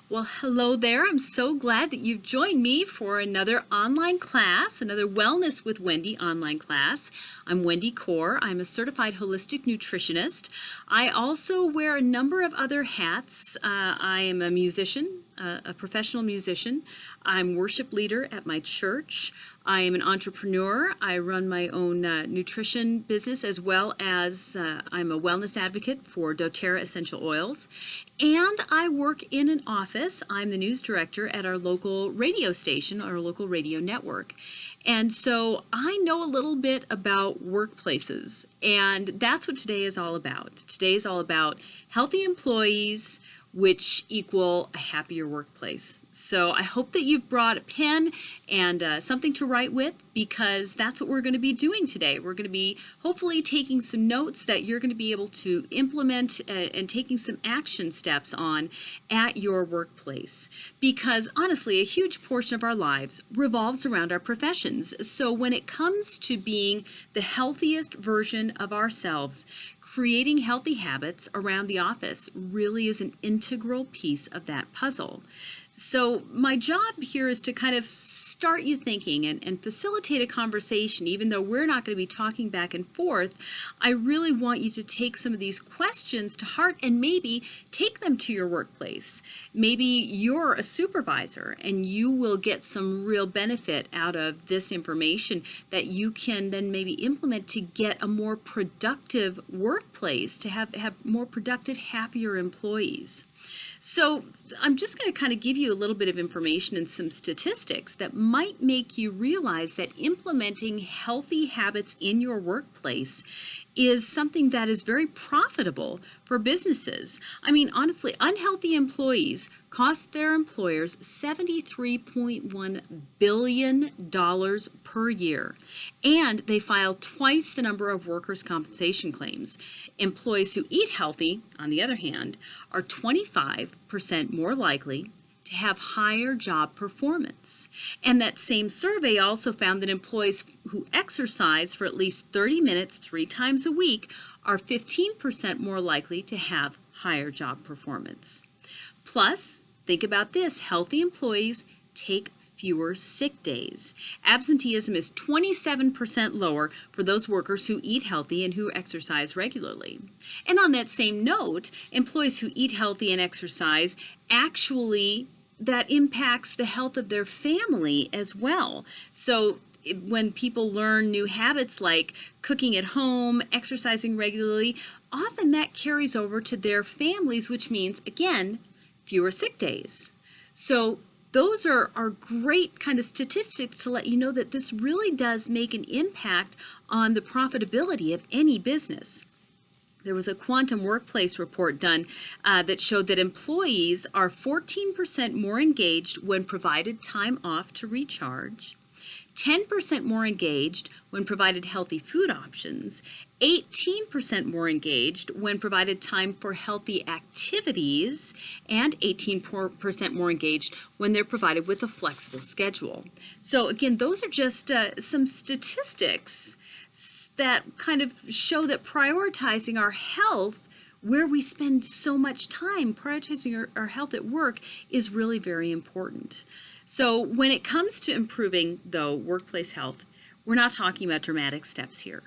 Well, hello there. I'm so glad that you've joined me for another online class, another Wellness with Wendy online class. I'm Wendy Core. I'm a certified holistic nutritionist. I also wear a number of other hats. I am a musician, a professional musician. I'm worship leader at my church. I am an entrepreneur. I run my own nutrition business, as well as I'm a wellness advocate for doTERRA essential oils. And I work in an office. I'm the news director at our local radio station, our local radio network. And so I know a little bit about workplaces, and that's what today is all about. Today is all about healthy employees, which equal a happier workplace. So I hope that you've brought a pen and something to write with, because that's what we're going to be doing today. We're going to be hopefully taking some notes that you're going to be able to implement and taking some action steps on at your workplace. Because honestly, a huge portion of our lives revolves around our professions. So when it comes to being the healthiest version of ourselves, creating healthy habits around the office really is an integral piece of that puzzle. So my job here is to kind of start you thinking and facilitate a conversation. Even though we're not going to be talking back and forth, I really want you to take some of these questions to heart and maybe take them to your workplace. Maybe you're a supervisor and you will get some real benefit out of this information that you can then maybe implement to get a more productive workplace, to have more productive, happier employees. So I'm just going to kind of give you a little bit of information and some statistics that might make you realize that implementing healthy habits in your workplace is something that is very profitable for businesses. I mean, honestly, unhealthy employees cost their employers $73.1 billion per year, and they file twice the number of workers' compensation claims. Employees who eat healthy, on the other hand, are 25% more likely to have higher job performance. And that same survey also found that employees who exercise for at least 30 minutes 3 times a week are 15% more likely to have higher job performance. Plus, think about this, healthy employees take fewer sick days. Absenteeism is 27% lower for those workers who eat healthy and who exercise regularly. And on that same note, employees who eat healthy and exercise actually, that impacts the health of their family as well. So when people learn new habits like cooking at home, exercising regularly, often that carries over to their families, which means, again, fewer sick days. So those are great kind of statistics to let you know that this really does make an impact on the profitability of any business. There was a quantum workplace report done that showed that employees are 14% more engaged when provided time off to recharge, 10% more engaged when provided healthy food options, 18% more engaged when provided time for healthy activities, and 18% more engaged when they're provided with a flexible schedule. So again, those are just some statistics that kind of show that prioritizing our health, where we spend so much time, prioritizing our health at work, is really very important. So when it comes to improving, though, workplace health, we're not talking about dramatic steps here.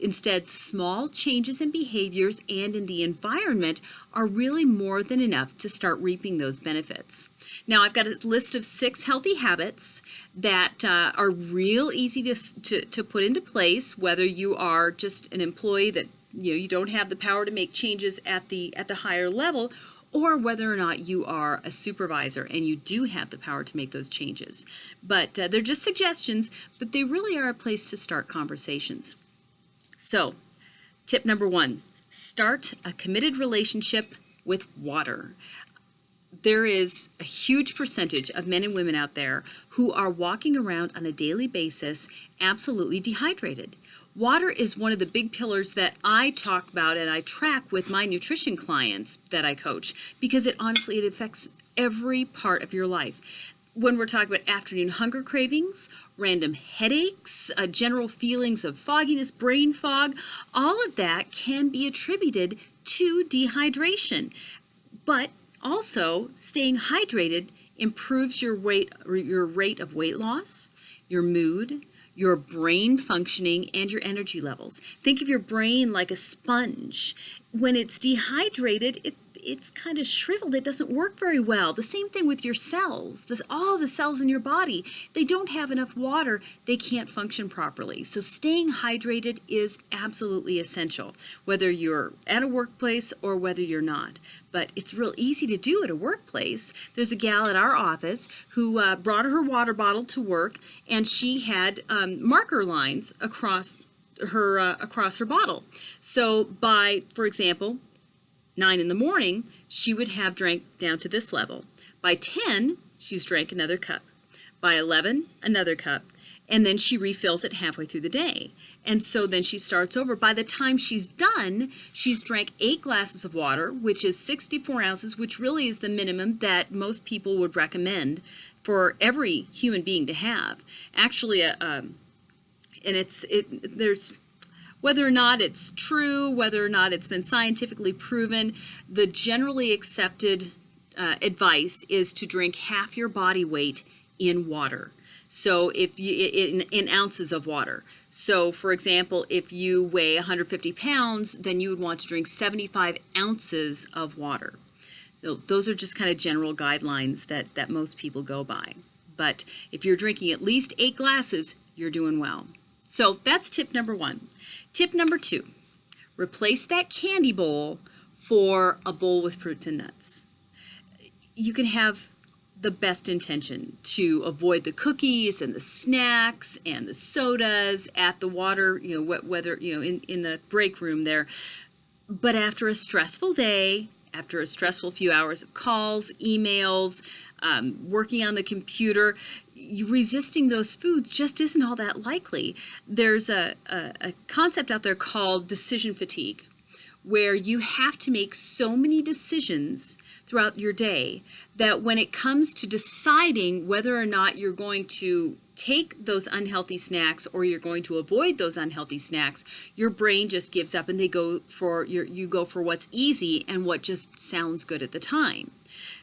Instead, small changes in behaviors and in the environment are really more than enough to start reaping those benefits. Now, I've got a list of 6 healthy habits that are real easy to put into place, whether you are just an employee that you don't have the power to make changes at the higher level, or whether or not you are a supervisor and you do have the power to make those changes. But they're just suggestions, but they really are a place to start conversations. So, tip number 1, start a committed relationship with water. There is a huge percentage of men and women out there who are walking around on a daily basis absolutely dehydrated. Water is one of the big pillars that I talk about and I track with my nutrition clients that I coach, because it affects every part of your life. When we're talking about afternoon hunger cravings, random headaches, general feelings of fogginess, brain fog, all of that can be attributed to dehydration. But Also, staying hydrated improves your rate of weight loss, your mood, your brain functioning, and your energy levels. Think of your brain like a sponge. When it's dehydrated, it's kind of shriveled. It doesn't work very well. The same thing with your cells. All the cells in your body, they don't have enough water. They can't function properly. So staying hydrated is absolutely essential, whether you're at a workplace or whether you're not. But it's real easy to do at a workplace. There's a gal at our office who brought her water bottle to work, and she had marker lines across her bottle. So by, for example, 9 in the morning, she would have drank down to this level. By 10, she's drank another cup. By 11, another cup. And then she refills it halfway through the day. And so then she starts over. By the time she's done, she's drank 8 glasses of water, which is 64 ounces, which really is the minimum that most people would recommend for every human being to have. Actually, there's whether or not it's true, whether or not it's been scientifically proven, the generally accepted advice is to drink half your body weight in water. So if you in ounces of water. So for example, if you weigh 150 pounds, then you would want to drink 75 ounces of water. Those are just kind of general guidelines that most people go by. But if you're drinking at least 8 glasses, you're doing well. So that's tip number 1. Tip number 2, replace that candy bowl for a bowl with fruits and nuts. You can have the best intention to avoid the cookies and the snacks and the sodas at the water, whether, in the break room there. But after a stressful day, after a stressful few hours of calls, emails, working on the computer, resisting those foods just isn't all that likely. There's a concept out there called decision fatigue, where you have to make so many decisions throughout your day that when it comes to deciding whether or not you're going to take those unhealthy snacks or you're going to avoid those unhealthy snacks, your brain just gives up and you go for what's easy and what just sounds good at the time.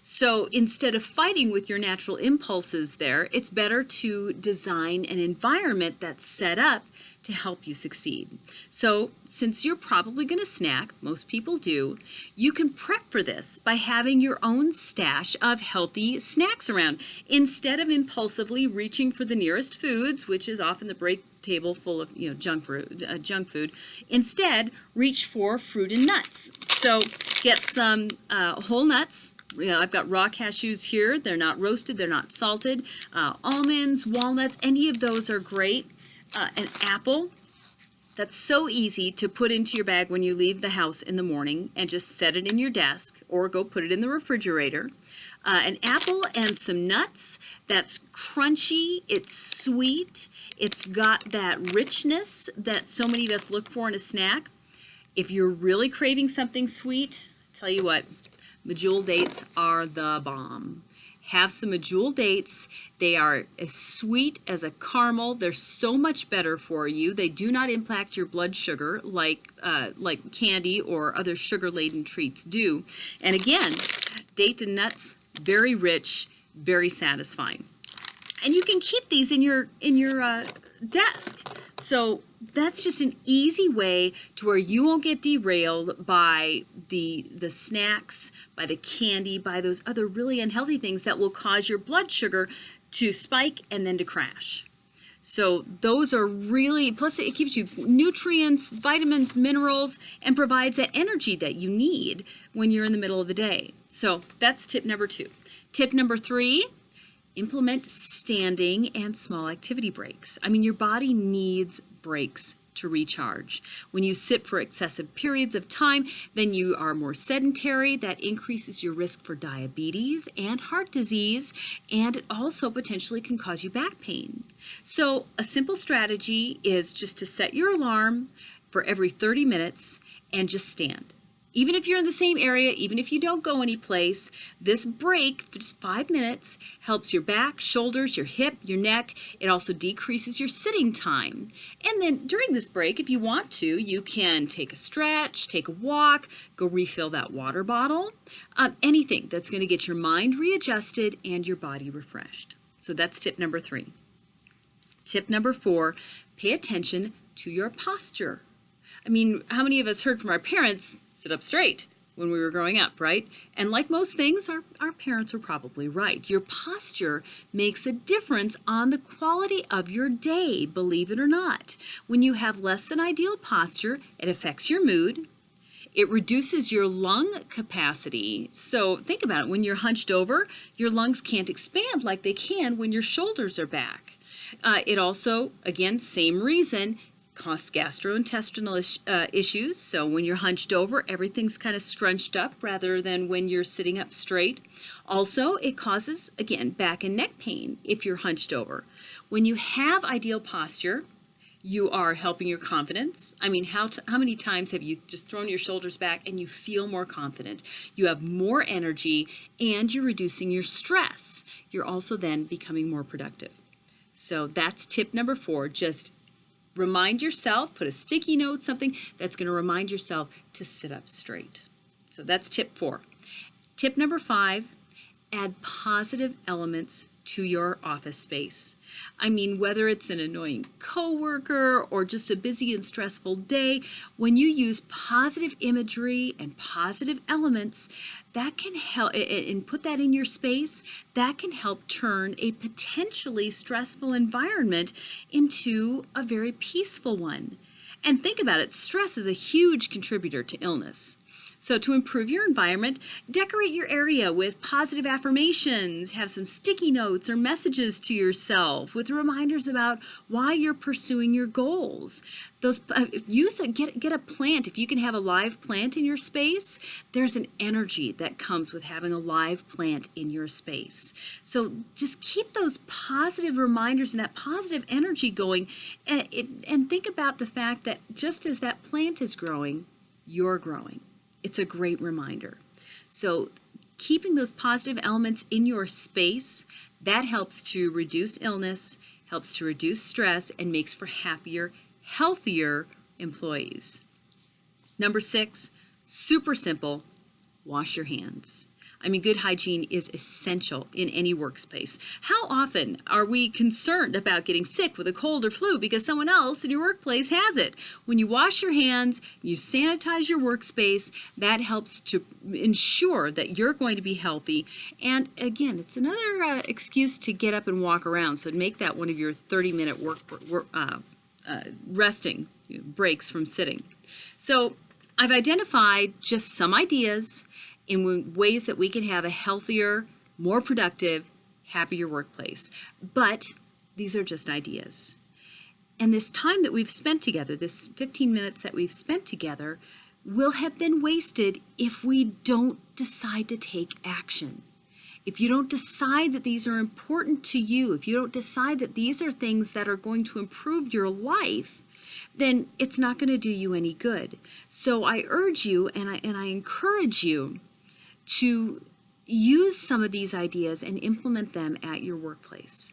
So instead of fighting with your natural impulses there, it's better to design an environment that's set up to help you succeed. So since you're probably going to snack, most people do, you can prep for this by having your own stash of healthy snacks around. Instead of impulsively reaching for the nearest foods, which is often the break table full of junk food, instead reach for fruit and nuts. So get some whole nuts. I've got raw cashews here. They're not roasted, they're not salted. Almonds, walnuts, any of those are great. An apple. That's so easy to put into your bag when you leave the house in the morning and just set it in your desk or go put it in the refrigerator. An apple and some nuts. That's crunchy, it's sweet, it's got that richness that so many of us look for in a snack. If you're really craving something sweet, tell you what, medjool dates are the bomb. Have some medjool dates. They are as sweet as a caramel. They're so much better for you. They do not impact your blood sugar like candy or other sugar-laden treats do. And again, dates and nuts, very rich, very satisfying. And you can keep these in your desk. So that's just an easy way to where you won't get derailed by the snacks, by the candy, by those other really unhealthy things that will cause your blood sugar to spike and then to crash. So those are really, plus it gives you nutrients, vitamins, minerals, and provides that energy that you need when you're in the middle of the day. So that's tip number 2. Tip number 3, implement standing and small activity breaks. I mean, your body needs breaks to recharge. When you sit for excessive periods of time, then you are more sedentary. That increases your risk for diabetes and heart disease, and it also potentially can cause you back pain. So a simple strategy is just to set your alarm for every 30 minutes and just stand. Even if you're in the same area, even if you don't go anyplace, this break for just 5 minutes helps your back, shoulders, your hip, your neck. It also decreases your sitting time. And then during this break, if you want to, you can take a stretch, take a walk, go refill that water bottle, anything that's going to get your mind readjusted and your body refreshed. So that's tip number 3. Tip number 4, pay attention to your posture. I mean, how many of us heard from our parents, sit up straight, when we were growing up, right? And like most things, our parents were probably right. Your posture makes a difference on the quality of your day, believe it or not. When you have less than ideal posture, it affects your mood. It reduces your lung capacity. So think about it. When you're hunched over, your lungs can't expand like they can when your shoulders are back. It also, again, same reason, causes gastrointestinal issues. So when you're hunched over, everything's kind of scrunched up rather than when you're sitting up straight. Also, it causes, again, back and neck pain if you're hunched over. When you have ideal posture, you are helping your confidence. I mean, how many times have you just thrown your shoulders back and you feel more confident? You have more energy and you're reducing your stress. You're also then becoming more productive. So that's tip number 4. Just remind yourself, put a sticky note, something that's going to remind yourself to sit up straight. So that's tip 4. Tip number 5, add positive elements to your office space. I mean, whether it's an annoying coworker or just a busy and stressful day, when you use positive imagery and positive elements, that can help, and put that in your space, that can help turn a potentially stressful environment into a very peaceful one. And think about it, stress is a huge contributor to illness. So to improve your environment, decorate your area with positive affirmations, have some sticky notes or messages to yourself with reminders about why you're pursuing your goals. Get a plant. If you can have a live plant in your space, there's an energy that comes with having a live plant in your space. So just keep those positive reminders and that positive energy going, and think about the fact that just as that plant is growing, you're growing. It's a great reminder. So keeping those positive elements in your space, that helps to reduce illness, helps to reduce stress, and makes for happier, healthier employees. Number 6, super simple, wash your hands. I mean, good hygiene is essential in any workspace. How often are we concerned about getting sick with a cold or flu because someone else in your workplace has it? When you wash your hands, you sanitize your workspace, that helps to ensure that you're going to be healthy. And again, it's another excuse to get up and walk around. So make that one of your 30-minute resting breaks from sitting. So I've identified just some ideas in ways that we can have a healthier, more productive, happier workplace. But these are just ideas. And this time that we've spent together, this 15 minutes that we've spent together, will have been wasted if we don't decide to take action. If you don't decide that these are important to you, if you don't decide that these are things that are going to improve your life, then it's not going to do you any good. So I urge you and I encourage you to use some of these ideas and implement them at your workplace.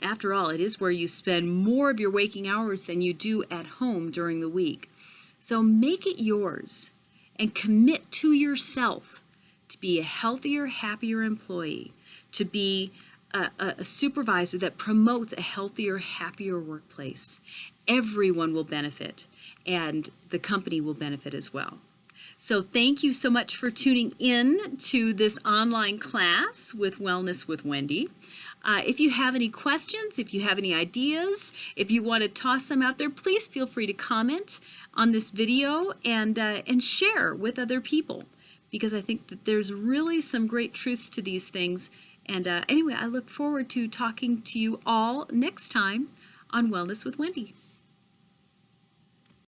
After all, it is where you spend more of your waking hours than you do at home during the week. So make it yours and commit to yourself to be a healthier, happier employee, to be a supervisor that promotes a healthier, happier workplace. Everyone will benefit, and the company will benefit as well. So thank you so much for tuning in to this online class with Wellness with Wendy. If you have any questions, if you have any ideas, if you want to toss them out there, please feel free to comment on this video and share with other people, because I think that there's really some great truths to these things. And anyway, I look forward to talking to you all next time on Wellness with Wendy.